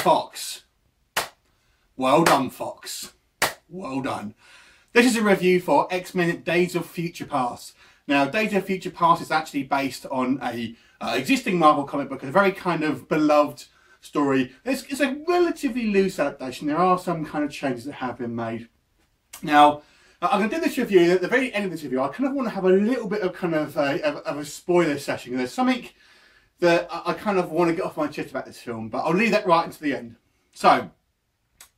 Fox. Well done, Fox. Well done. This is a review for X-Men Days of Future Past. Now, Days of Future Past is actually based on a existing Marvel comic book, a very kind of beloved story. It's a relatively loose adaptation. There are some kind of changes that have been made. Now, I'm going to do this review. At the very end of this review, I kind of want to have a little bit of kind of a spoiler session. There's something that I kind of want to get off my chest about this film, but I'll leave that right until the end. So,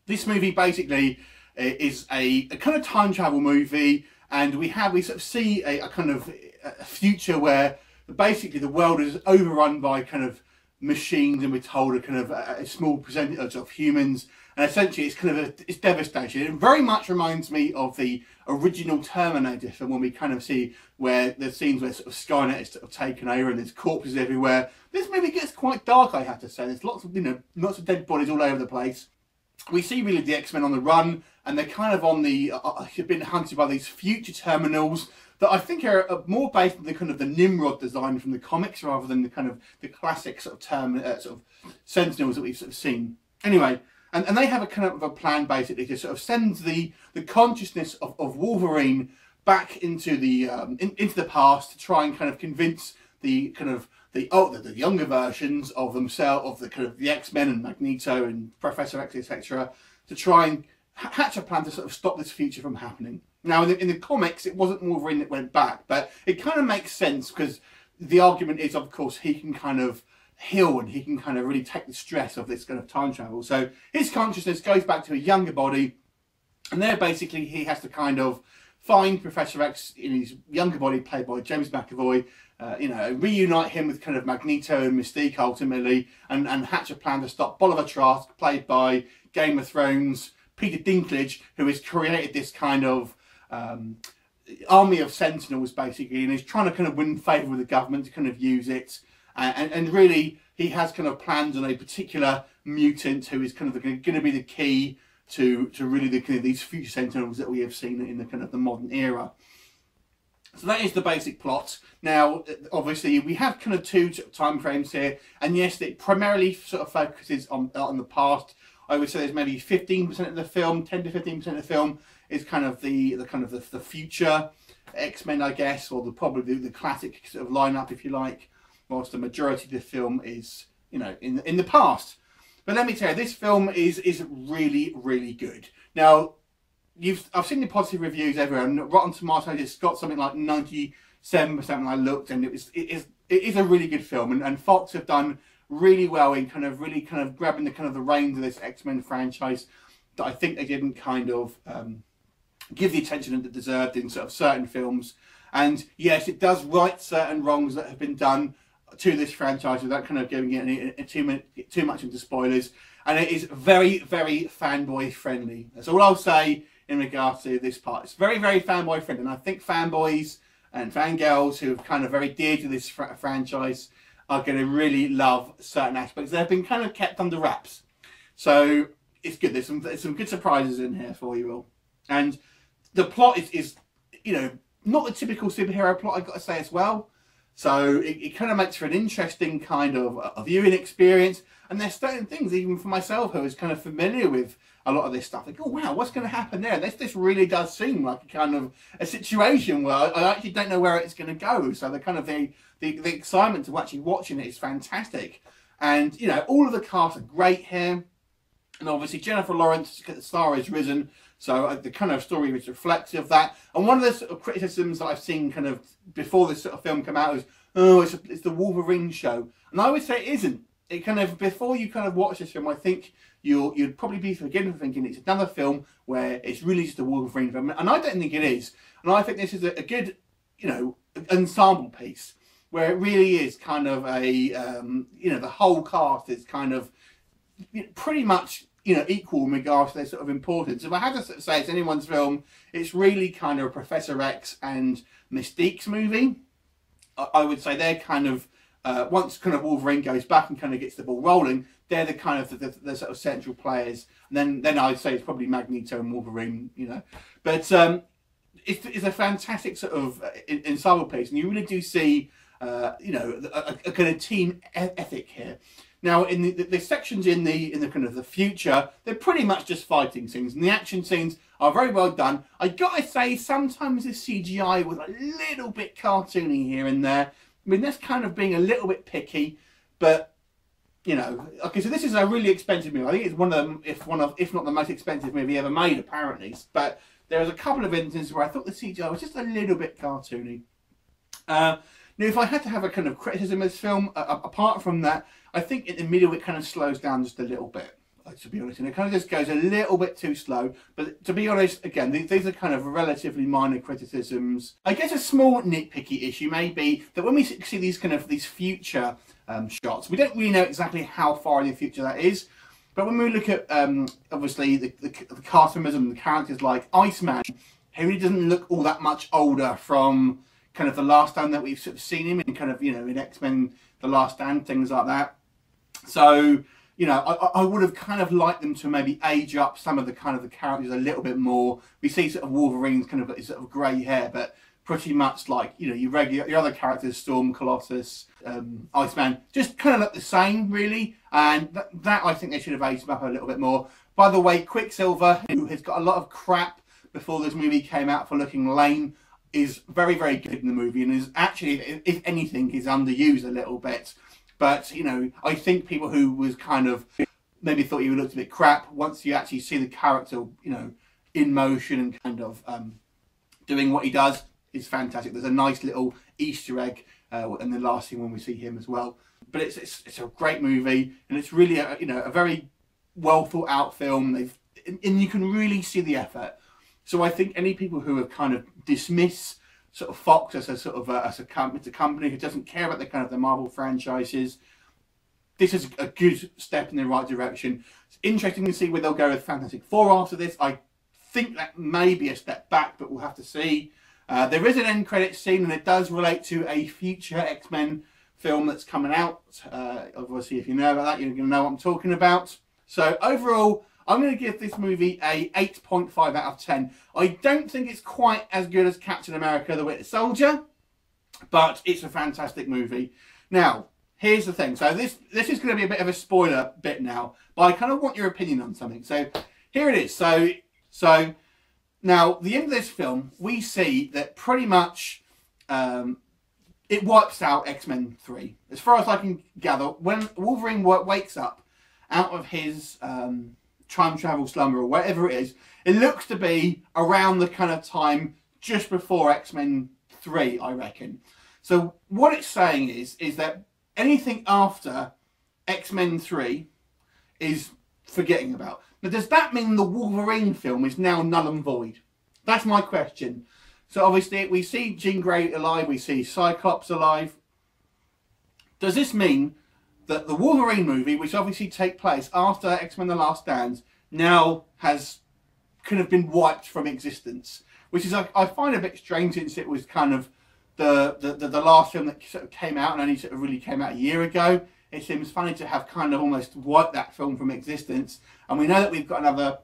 this movie basically is a kind of time travel movie, and we sort of see a kind of a future where basically the world is overrun by kind of machines, and we're told a kind of a small percentage of humans, and essentially it's kind of it's devastation. It very much reminds me of the original Terminator film, when we kind of see where there's scenes where sort of Skynet is sort of taken over and there's corpses everywhere. This movie gets quite dark, I have to say. There's lots of, lots of dead bodies all over the place. We see really the X-Men on the run, and they're kind of on the have been hunted by these future terminals that I think are more based on the kind of the Nimrod design from the comics, rather than the kind of the classic sort of Sentinels that we've sort of seen. Anyway, and they have a kind of a plan basically to sort of send the consciousness of Wolverine back into the past, to try and kind of convince the kind of the younger versions of themselves, of the kind of the X-Men and Magneto and Professor X, etc., to try and hatch a plan to sort of stop this future from happening. Now, in the comics, it wasn't Wolverine that went back, but it kind of makes sense, because the argument is, of course, he can kind of heal, and he can kind of really take the stress of this kind of time travel. So his consciousness goes back to a younger body, and there basically he has to kind of find Professor X in his younger body, played by James McAvoy, reunite him with kind of Magneto and Mystique ultimately, and hatch a plan to stop Bolivar Trask, played by Game of Thrones Peter Dinklage, who has created this kind of army of Sentinels basically, and is trying to kind of win favour with the government to kind of use it. And really, he has kind of plans on a particular mutant who is kind of going to be the key to really the kind of these future Sentinels that we have seen in the kind of the modern era. So that is the basic plot. Now, obviously, we have kind of two time frames here, and yes, it primarily sort of focuses on the past. I would say there's maybe 15% of the film, 10 to 15% of the film is kind of the future X-Men, I guess, or probably the classic sort of lineup, if you like, whilst the majority of the film is, in the past. But let me tell you, this film is really, really good. Now, I've seen the positive reviews everywhere, and Rotten Tomatoes, it's got something like 97% when I looked, and it is a really good film, and Fox have done really well in really grabbing the reins of this X-Men franchise that I think they didn't kind of give the attention that it deserved in sort of certain films. And yes, it does right certain wrongs that have been done to this franchise without kind of giving it too much into spoilers, and it is very, very fanboy friendly. That's all I'll say in regards to this part. It's very, very fanboy friendly, and I think fanboys and fangirls who are kind of very dear to this franchise are going to really love certain aspects that have been kind of kept under wraps. So it's good. There's some good surprises in here for you all, and the plot is not the typical superhero plot, I've got to say as well. So it kind of makes for an interesting kind of a viewing experience. And there's certain things, even for myself, who is kind of familiar with a lot of this stuff, like, oh wow, what's going to happen there? This really does seem like a kind of a situation where I actually don't know where it's going to go. So the kind of the excitement to actually watching it is fantastic. And all of the cast are great here. And obviously Jennifer Lawrence, the star, has risen. So the kind of story is reflective of that. And one of the sort of criticisms that I've seen kind of before this sort of film came out is, oh, it's the Wolverine show. And I would say it isn't. It kind of, before you kind of watch this film, I think you'd probably be forgiven for thinking it's another film where it's really just a Wolverine film. And I don't think it is. And I think this is a good, ensemble piece where it really is kind of a, the whole cast is kind of pretty much equal in regards to their sort of importance. If I had to say it's anyone's film, it's really kind of a Professor X and Mystique's movie. I would say they're kind of, once kind of Wolverine goes back and kind of gets the ball rolling, they're the kind of the sort of central players. And then I'd say it's probably Magneto and Wolverine, But it's a fantastic sort of ensemble piece, and you really do see, a kind of team ethic here. Now, in the sections in the kind of the future, they're pretty much just fighting scenes, and the action scenes are very well done. I gotta say, sometimes the CGI was a little bit cartoony here and there. I mean, that's kind of being a little bit picky, but you know, okay. So this is a really expensive movie. I think it's one of them, if not the most expensive movie ever made, apparently. But there was a couple of instances where I thought the CGI was just a little bit cartoony. Now, if I had to have a kind of criticism of this film, apart from that, I think in the middle it kind of slows down just a little bit, to be honest. And it kind of just goes a little bit too slow. But to be honest, again, these are kind of relatively minor criticisms. I guess a small nitpicky issue may be that when we see these future shots, we don't really know exactly how far in the future that is. But when we look at, obviously, the cast members and the characters like Iceman, he really doesn't look all that much older from kind of the last time that we've sort of seen him in kind of, you know, in X-Men The Last Stand, things like that. So, you know, I would have kind of liked them to maybe age up some of the kind of the characters a little bit more. We see sort of Wolverine's kind of sort of grey hair, but pretty much like, you know, your other characters, Storm, Colossus, Iceman, just kind of look the same, really. And that I think they should have aged them up a little bit more. By the way, Quicksilver, who has got a lot of crap before this movie came out for looking lame, is very, very good in the movie, and is actually, if anything, is underused a little bit. But, you know, I think people who was kind of maybe thought he looked a bit crap, once you actually see the character, you know, in motion and kind of doing what he does, is fantastic. There's a nice little Easter egg in the last scene when we see him as well. But it's a great movie, and it's really a very well thought out film. And you can really see the effort. So I think any people who have kind of dismiss sort of Fox as a sort of a company who doesn't care about the kind of the Marvel franchises, this is a good step in the right direction. It's interesting to see where they'll go with Fantastic Four after this. I think that may be a step back, but we'll have to see. There is an end credits scene, and it does relate to a future X-Men film that's coming out. Obviously, if you know about that, you're going to know what I'm talking about. So overall, I'm going to give this movie a 8.5 out of 10. I don't think it's quite as good as Captain America: The Winter Soldier, but it's a fantastic movie. Now, here's the thing. So this is going to be a bit of a spoiler bit now, but I kind of want your opinion on something. So here it is. So now, the end of this film, we see that pretty much it wipes out X-Men 3. As far as I can gather, when Wolverine wakes up out of his time travel slumber or whatever it is, it looks to be around the kind of time just before X-Men 3, I reckon. So what it's saying is that anything after X-Men 3 is forgetting about. Now, does that mean the Wolverine film is now null and void? That's my question. So obviously we see Jean Grey alive, we see Cyclops alive. Does this mean that the Wolverine movie, which obviously takes place after X-Men The Last Stand, now has kind of been wiped from existence? Which is, I find a bit strange, since it was kind of the last film that sort of came out, and only sort of really came out a year ago. It seems funny to have kind of almost wiped that film from existence. And we know that we've got another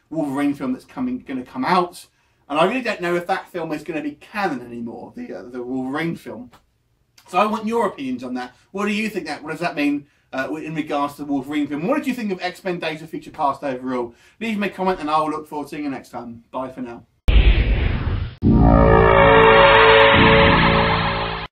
Wolverine film that's going to come out. And I really don't know if that film is going to be canon anymore, the Wolverine film. So I want your opinions on that. What do you think what does that mean in regards to the Wolverine film? What did you think of X-Men Days of Future Past overall? Leave me a comment and I will look forward to seeing you next time. Bye for now.